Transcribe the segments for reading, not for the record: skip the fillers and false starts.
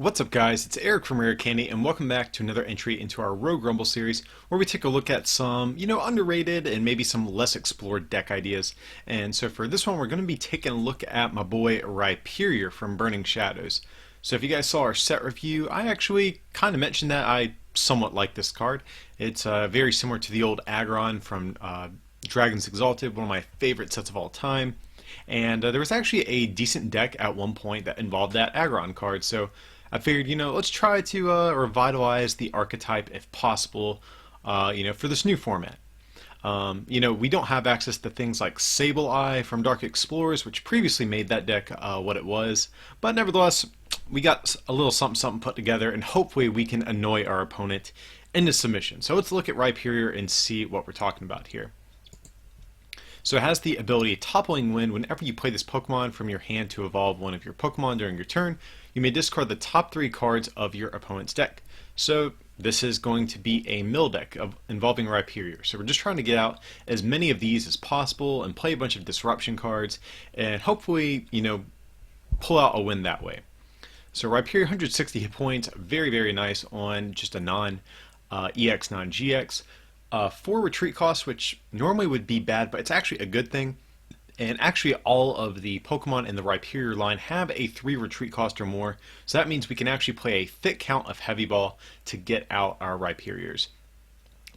What's up guys, it's Eric from Rare Candy and welcome back to another entry into our Rogue Rumble series where we take a look at some, underrated and maybe some less explored deck ideas. And so for this one we're going to be taking a look at my boy Rhyperior from Burning Shadows. So if you guys saw our set review, I actually kind of mentioned that I somewhat like this card. It's very similar to the old Aggron from Dragons Exalted, one of my favorite sets of all time. And there was actually a decent deck at one point that involved that Aggron card, so I figured, let's try to revitalize the archetype if possible, for this new format. We don't have access to things like Sableye from Dark Explorers, which previously made that deck what it was, but nevertheless, we got a little something put together, and hopefully we can annoy our opponent into submission. So let's look at Rhyperior and see what we're talking about here. So it has the ability Toppling Wind. Whenever you play this Pokemon from your hand to evolve one of your Pokemon during your turn, you may discard the top 3 cards of your opponent's deck. So this is going to be a mill deck involving Rhyperior. So we're just trying to get out as many of these as possible and play a bunch of disruption cards and hopefully, pull out a win that way. So Rhyperior 160 hit points, very, very nice on just a non-EX, non-GX. 4 retreat costs, which normally would be bad, but it's actually a good thing. And actually all of the Pokemon in the Rhyperior line have a 3 retreat cost or more, so that means we can actually play a thick count of Heavy Ball to get out our Rhyperiors.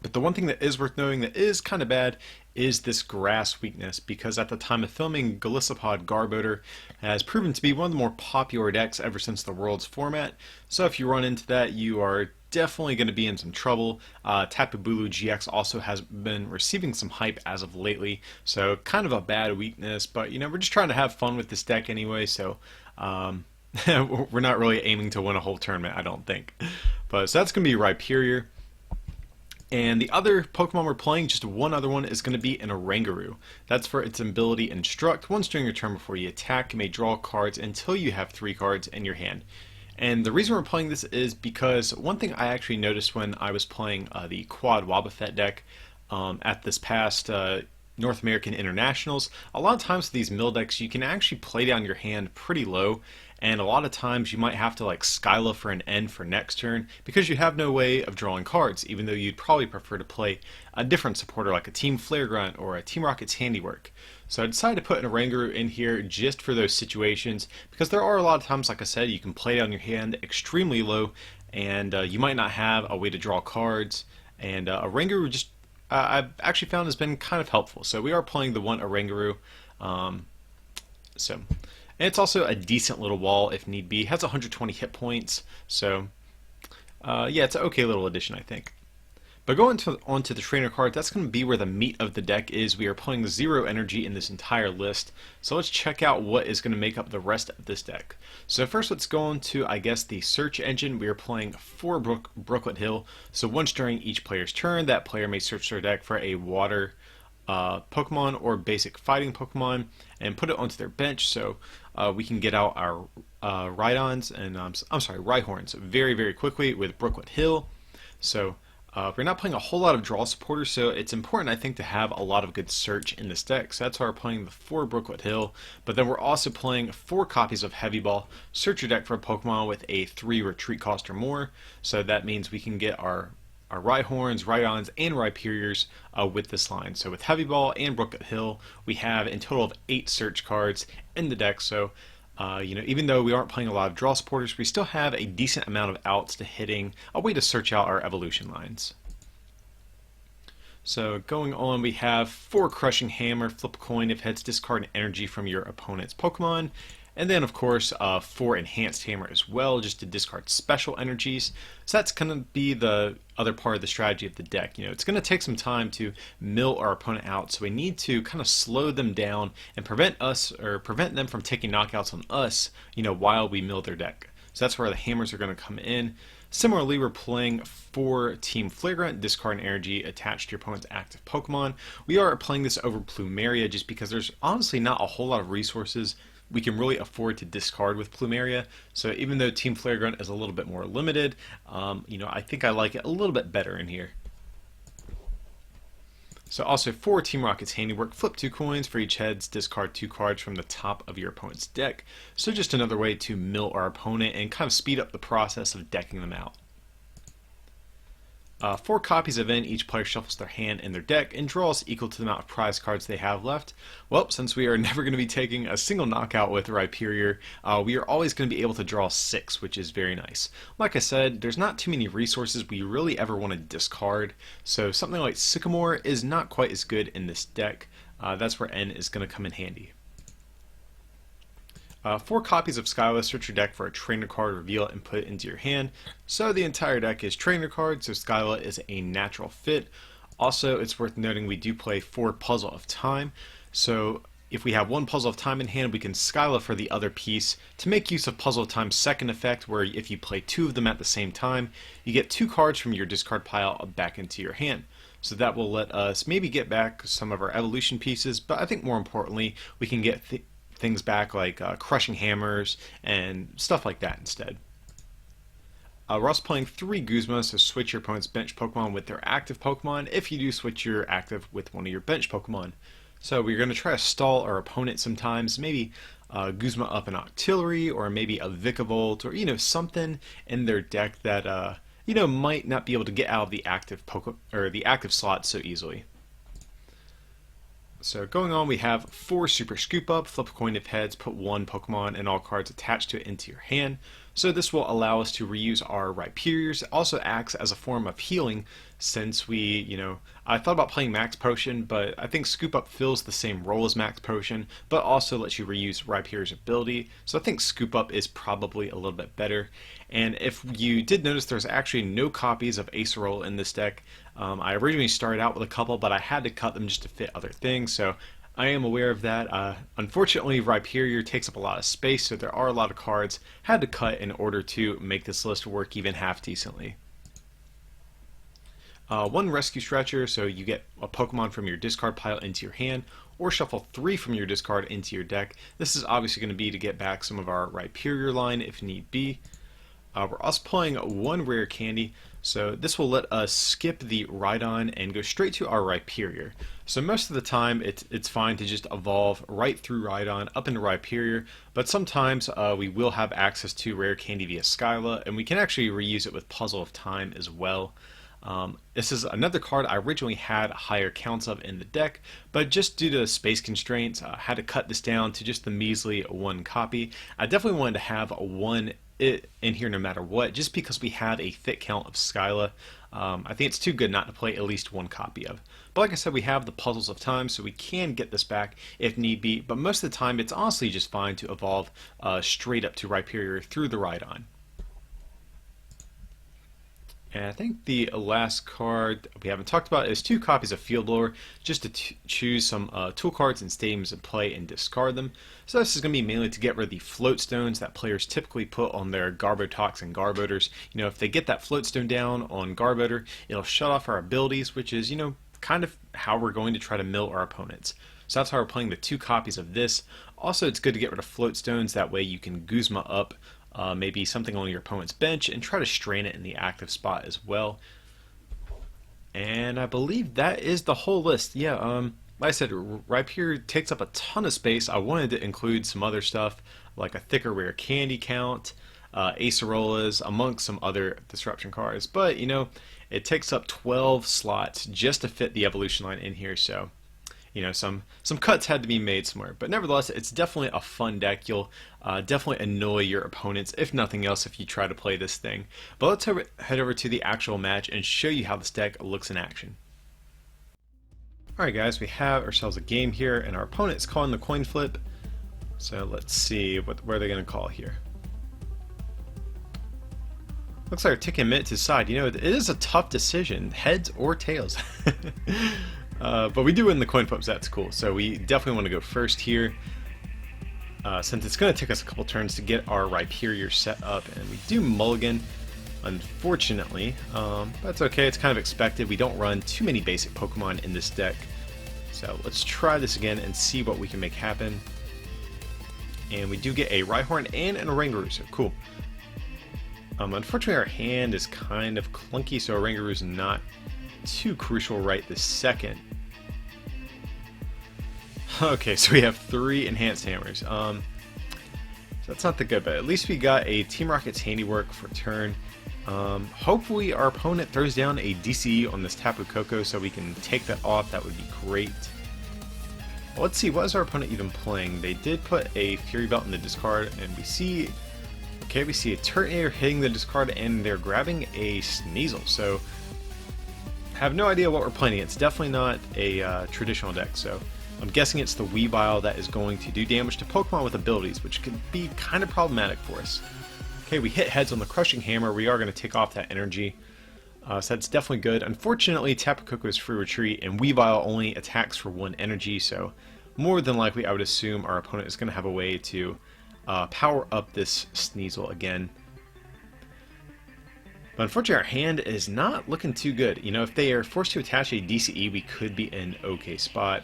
But the one thing that is worth noting that is kind of bad is this grass weakness, because at the time of filming, Golisopod Garbodor has proven to be one of the more popular decks ever since the Worlds format, so if you run into that, you are definitely going to be in some trouble. Tapu Bulu GX also has been receiving some hype as of lately, so kind of a bad weakness, but we're just trying to have fun with this deck anyway, so we're not really aiming to win a whole tournament, I don't think. But so that's going to be Rhyperior. And the other Pokemon we're playing, just one other one, is going to be an Oranguru. That's for its ability Instruct. Once during your turn before you attack, you may draw cards until you have 3 cards in your hand. And the reason we're playing this is because one thing I actually noticed when I was playing the Quad Wobbuffet deck at this past North American Internationals, a lot of times with these mill decks you can actually play down your hand pretty low, and a lot of times you might have to like Skyla for an end for next turn because you have no way of drawing cards, even though you'd probably prefer to play a different supporter like a Team Flare Grunt or a Team Rocket's Handiwork. So I decided to put an Oranguru in here just for those situations, because there are a lot of times, like I said, you can play down your hand extremely low and you might not have a way to draw cards, and Oranguru just I've actually found has been kind of helpful. So we are playing the one Oranguru. And it's also a decent little wall if need be. It has 120 hit points, so yeah, it's an okay little addition, I think. But going onto the trainer card, that's going to be where the meat of the deck is. We are playing 0 energy in this entire list, so let's check out what is going to make up the rest of this deck. So first let's go into, I guess, the search engine. We are playing 4 Brooklet Hill, so once during each player's turn, that player may search their deck for a water Pokemon or basic fighting Pokemon and put it onto their bench, so we can get out our Rhydons and Rhyhorns very, very quickly with Brooklet Hill. So we're not playing a whole lot of draw supporters, so it's important, I think, to have a lot of good search in this deck. So that's why we're playing the 4 Brooklet Hill, but then we're also playing 4 copies of Heavy Ball. Search your deck for a Pokemon with a 3 retreat cost or more, so that means we can get our Rhyhorns, Rhydons, and Rhyperiors with this line. So with Heavy Ball and Brooklet Hill, we have in total of 8 search cards in the deck, so even though we aren't playing a lot of draw supporters, we still have a decent amount of outs to hitting, a way to search out our evolution lines. So going on, we have 4 Crushing Hammer, flip a coin if heads, discard an energy from your opponent's Pokemon. And then, of course, 4 Enhanced Hammer as well, just to discard special energies. So that's going to be the other part of the strategy of the deck. It's going to take some time to mill our opponent out, so we need to kind of slow them down and prevent them from taking knockouts on us, while we mill their deck. So that's where the hammers are going to come in. Similarly, we're playing 4 Team Flagrant, discard an energy attached to your opponent's active Pokemon. We are playing this over Plumeria just because there's honestly not a whole lot of resources we can really afford to discard with Plumeria. So even though Team Flare Grunt is a little bit more limited, I think I like it a little bit better in here. So also for Team Rocket's Handiwork, flip 2 coins for each heads, discard 2 cards from the top of your opponent's deck. So just another way to mill our opponent and kind of speed up the process of decking them out. 4 copies of N, each player shuffles their hand and their deck and draws equal to the amount of prize cards they have left. Well, since we are never going to be taking a single knockout with Rhyperior, we are always going to be able to draw 6, which is very nice. Like I said, there's not too many resources we really ever want to discard, so something like Sycamore is not quite as good in this deck. That's where N is going to come in handy. 4 copies of Skyla, search your deck for a trainer card, reveal it, and put it into your hand. So the entire deck is trainer cards, so Skyla is a natural fit. Also, it's worth noting we do play 4 Puzzle of Time, so if we have 1 Puzzle of Time in hand, we can Skyla for the other piece to make use of Puzzle of Time's second effect, where if you play 2 of them at the same time, you get 2 cards from your discard pile back into your hand. So that will let us maybe get back some of our evolution pieces, but I think more importantly, we can get things back like crushing hammers and stuff like that instead. We're also playing 3 Guzma, so switch your opponent's bench Pokemon with their active Pokemon if you do switch your active with one of your bench Pokemon. So we're going to try to stall our opponent sometimes, maybe Guzma up an Octillery or maybe a Vikavolt or something in their deck that might not be able to get out of the active the active slot so easily. So going on, we have 4 Super Scoop Up, flip a coin of heads, put 1 Pokemon and all cards attached to it into your hand. So this will allow us to reuse our Rhyperiors. It also acts as a form of healing since I thought about playing Max Potion, but I think Scoop Up fills the same role as Max Potion, but also lets you reuse Rhyperior's ability. So I think Scoop Up is probably a little bit better. And if you did notice, there's actually no copies of Acerola in this deck. I originally started out with a couple, but I had to cut them just to fit other things, so I am aware of that. Unfortunately, Rhyperior takes up a lot of space, so there are a lot of cards I had to cut in order to make this list work even half decently. 1 Rescue Stretcher, so you get a Pokemon from your discard pile into your hand, or shuffle 3 from your discard into your deck. This is obviously going to be to get back some of our Rhyperior line if need be. We're also playing 1 Rare Candy, so this will let us skip the Rhydon and go straight to our Rhyperior. So most of the time it's fine to just evolve right through Rhydon up into Rhyperior, but sometimes we will have access to Rare Candy via Skyla, and we can actually reuse it with Puzzle of Time as well. This is another card I originally had higher counts of in the deck, but just due to space constraints, I had to cut this down to just the measly 1 copy. I definitely wanted to have 1 in here no matter what, just because we have a thick count of Skyla. I think it's too good not to play at least 1 copy of. But like I said, we have the Puzzles of Time, so we can get this back if need be, but most of the time it's honestly just fine to evolve straight up to Rhyperior through the Rhydon. And I think the last card we haven't talked about is 2 copies of Field Blower, just to choose some tool cards and stadiums in play and discard them. So this is going to be mainly to get rid of the float stones that players typically put on their Garbotox and Garbodors. If they get that float stone down on Garbodor, it'll shut off our abilities, which is, kind of how we're going to try to mill our opponents. So that's how we're playing the 2 copies of this. Also, it's good to get rid of float stones, that way you can Guzma up maybe something on your opponent's bench and try to strain it in the active spot as well. And I believe that is the whole list. Yeah, like I said, Rhyperior takes up a ton of space. I wanted to include some other stuff like a thicker Rare Candy count, Acerolas, amongst some other disruption cards, but it takes up 12 slots just to fit the evolution line in here, so some cuts had to be made somewhere. But nevertheless, it's definitely a fun deck. You'll definitely annoy your opponents, if nothing else, if you try to play this thing. But let's head over to the actual match and show you how this deck looks in action. Alright guys, we have ourselves a game here, and our opponent's calling the coin flip. So let's see where they're going to call here. Looks like they're taking a minute to decide. It is a tough decision, heads or tails. But we do win the coin flips, that's cool. So we definitely want to go first here. Since it's going to take us a couple turns to get our Rhyperior set up, and we do mulligan, unfortunately. That's okay, it's kind of expected. We don't run too many basic Pokemon in this deck. So let's try this again and see what we can make happen. And we do get a Rhyhorn and an Oranguru, so cool. Unfortunately, our hand is kind of clunky, so Oranguru is not too crucial right this second. Okay, so we have 3 enhanced hammers. So that's not that good, but at least we got a Team Rocket's Handiwork for turn. Hopefully our opponent throws down a DCE on this Tapu Koko so we can take that off. That would be great. Well, let's see, what is our opponent even playing? They did put a Fury Belt in the discard, and we see... Okay, we see a Turtonator hitting the discard, and they're grabbing a Sneasel. So, have no idea what we're playing. It's definitely not a traditional deck, so I'm guessing it's the Weavile that is going to do damage to Pokemon with abilities, which could be kind of problematic for us. Okay, we hit heads on the Crushing Hammer. We are going to take off that energy. So that's definitely good. Unfortunately, Tapu Koko is free retreat, and Weavile only attacks for 1 energy, so more than likely I would assume our opponent is going to have a way to power up this Sneasel again. But unfortunately our hand is not looking too good. You know, if they are forced to attach a DCE, we could be in an okay spot.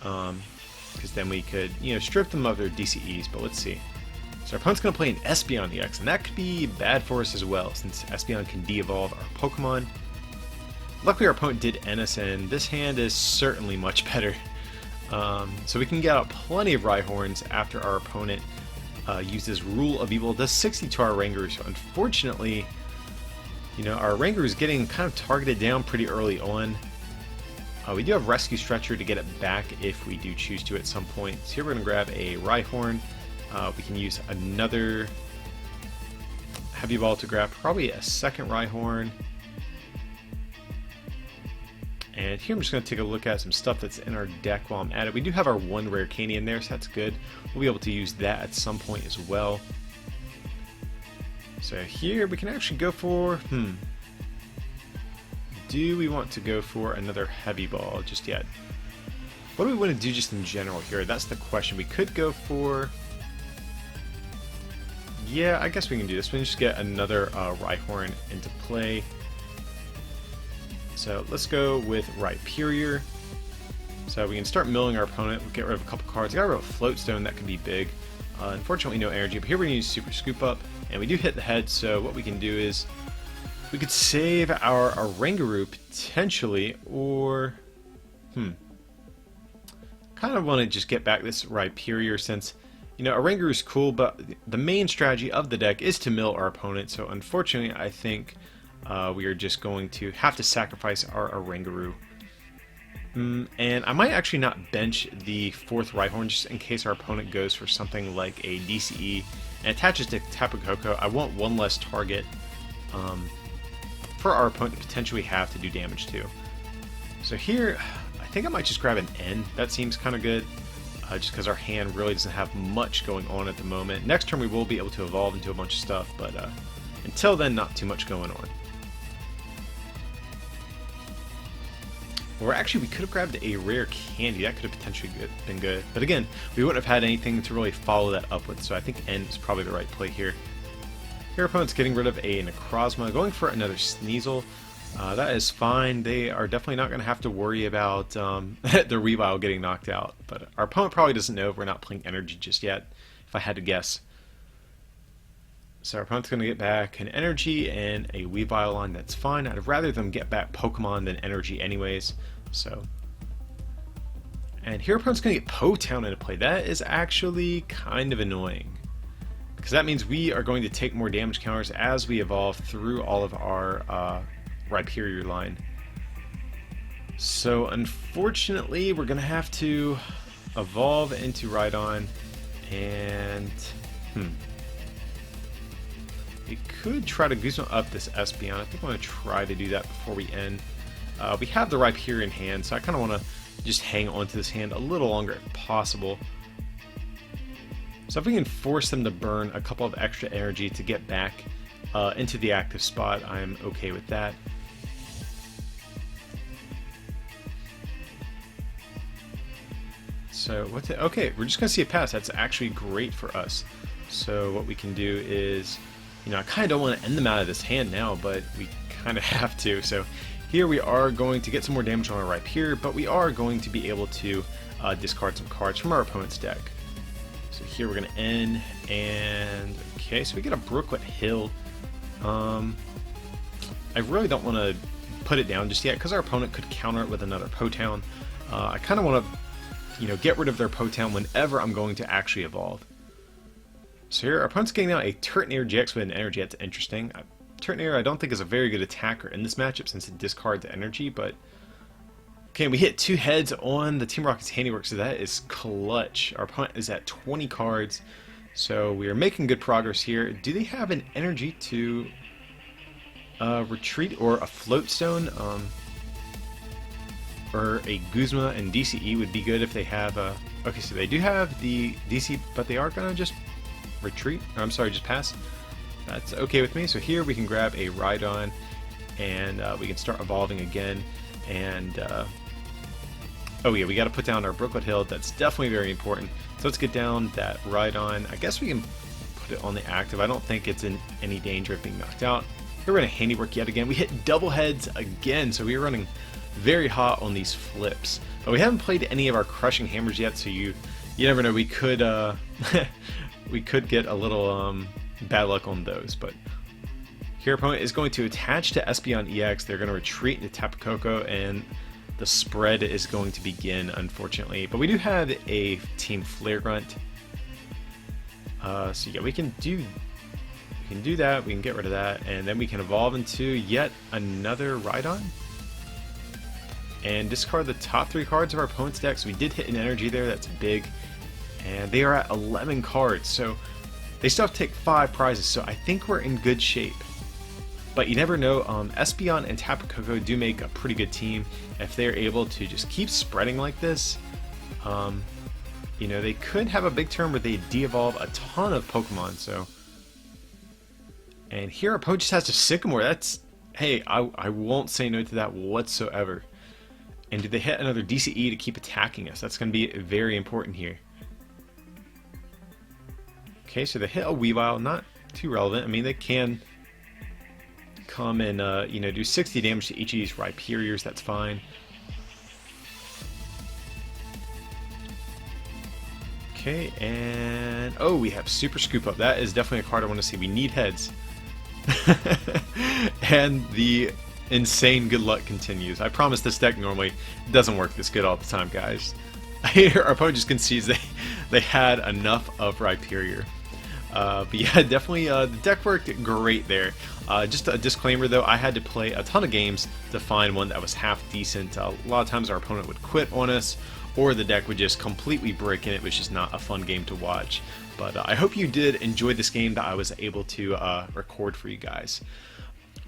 Because then we could, you know, strip them of their DCEs, but let's see. So our opponent's going to play an Espeon EX, and that could be bad for us as well, since Espeon can de-evolve our Pokemon. Luckily our opponent did end us, and this hand is certainly much better. So we can get out plenty of Rhyhorns after our opponent uses Rule of Evil, does 60 to our Rangaroo. So unfortunately, you know, our Rangaroo is getting kind of targeted down pretty early on. We do have Rescue Stretcher to get it back if we do choose to at some point. So here we're going to grab a Rhyhorn. We can use another Heavy Ball to grab probably a second Rhyhorn. And here I'm just going to take a look at some stuff that's in our deck while I'm at it. We do have our 1 rare candy in there, so that's good. We'll be able to use that at some point as well. So here we can actually go for... Do we want to go for another Heavy Ball just yet? What do we want to do just in general here? That's the question. We could go for... Yeah, I guess we can do this. We can just get another Rhyhorn into play. So let's go with Rhyperior. So we can start milling our opponent. We'll get rid of a couple cards. I got rid of a Floatstone, that could be big. Unfortunately no energy, but here we're going to use Super Scoop Up. And we do hit the head, so what we can do is we could save our Rangaroo potentially, or... kind of want to just get back this Rhyperior since, you know, a Rangaroo is cool, but the main strategy of the deck is to mill our opponent. So unfortunately I think we are just going to have to sacrifice our Rangaroo. And I might actually not bench the 4th Rhyhorn just in case our opponent goes for something like a DCE and attaches to Tapu Koko. I want 1 less target for our opponent to potentially have to do damage to. So here, I think I might just grab an N. That seems kind of good, just because our hand really doesn't have much going on at the moment. Next turn we will be able to evolve into a bunch of stuff, but until then, not too much going on. Or actually, we could have grabbed a rare candy. That could have potentially been good. But again, we wouldn't have had anything to really follow that up with, so I think N is probably the right play here. Here, opponent's getting rid of a Necrozma, going for another Sneasel. That is fine. They are definitely not going to have to worry about their Weavile getting knocked out. But our opponent probably doesn't know if we're not playing energy just yet, if I had to guess. So our opponent's going to get back an energy and a Weavile line. That's fine. I'd rather them get back Pokemon than energy anyways. So, and here our opponent's going to get Po-Town into play. That is actually kind of annoying, because that means we are going to take more damage counters as we evolve through all of our Rhyperior line. So unfortunately, we're going to have to evolve into Rhydon, and we could try to Guzma up this Espeon. I think I'm going to try to do that before we end. We have the Rhyperior in hand, so I kind of want to just hang on to this hand a little longer if possible. So if we can force them to burn a couple of extra energy to get back into the active spot, I'm okay with that. So okay, we're just going to see a pass. That's actually great for us. So what we can do is, you know, I kind of don't want to end them out of this hand now, but we kind of have to. So here we are going to get some more damage on our Rhyperior, but we are going to be able to discard some cards from our opponent's deck. So here we're going to end, and okay, so we get a Brooklet Hill. I really don't want to put it down just yet because our opponent could counter it with another Po-Town. I kind of want to, get rid of their Potown whenever I'm going to actually evolve. So here, our opponent's getting out a Turtonair GX with an energy. That's interesting. Turtonair, I don't think, is a very good attacker in this matchup since it discards energy, but... Okay, we hit 2 heads on the Team Rocket's Handiwork, so that is clutch. Our opponent is at 20 cards, so we are making good progress here. Do they have an energy to retreat or a float stone? Or a Guzma and DCE would be good if they have a... Okay, so they do have the DC, but they are going to just retreat. Or, I'm sorry, just pass. That's okay with me. So here we can grab a Rhydon, and we can start evolving again. And, oh yeah, we got to put down our Brookwood Hill. That's definitely very important. So let's get down that Rhydon. I guess we can put it on the active. I don't think it's in any danger of being knocked out. Here we're going to Handiwork yet again. We hit double heads again, so we are running very hot on these flips, but we haven't played any of our crushing hammers yet, so you never know, we could we could get a little bad luck on those. But here, opponent is going to attach to Espeon EX. They're going to retreat into Tapu Koko, and the spread is going to begin, unfortunately. But we do have a Team Flare Grunt, so yeah, we can do that. We can get rid of that, and then we can evolve into yet another Rhydon and discard the top 3 cards of our opponent's deck. So we did hit an energy there, that's big. And they are at 11 cards, so they still have to take 5 prizes, so I think we're in good shape. But you never know, Espeon and Tapu Koko do make a pretty good team. If they're able to just keep spreading like this, they could have a big turn where they de-evolve a ton of Pokemon. So, and here our opponent just has to Sycamore. That's, hey, I won't say no to that whatsoever. And do they hit another DCE to keep attacking us? That's going to be very important here. Okay, so they hit a Weavile, not too relevant. I mean, they can come and, do 60 damage to each of these Rhyperiors. That's fine. Okay, and... oh, we have Super Scoop Up. That is definitely a card I want to see. We need heads. And the insane good luck continues. I promise this deck normally doesn't work this good all the time, guys. Our opponent just concedes they had enough of Rhyperior. But yeah, definitely the deck worked great there. Just a disclaimer though, I had to play a ton of games to find one that was half decent. A lot of times our opponent would quit on us, or the deck would just completely break and it was just not a fun game to watch. But I hope you did enjoy this game that I was able to record for you guys.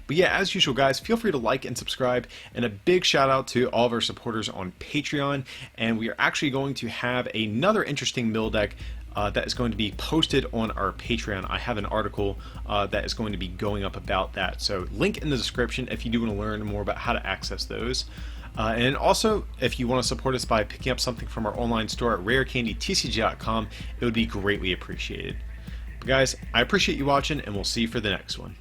But yeah, as usual, guys, feel free to like and subscribe, and a big shout out to all of our supporters on Patreon. And we are actually going to have another interesting mill deck that is going to be posted on our Patreon. I have an article that is going to be going up about that. So link in the description if you do want to learn more about how to access those. And also, if you want to support us by picking up something from our online store at rarecandytcg.com, it would be greatly appreciated. But guys, I appreciate you watching, and we'll see you for the next one.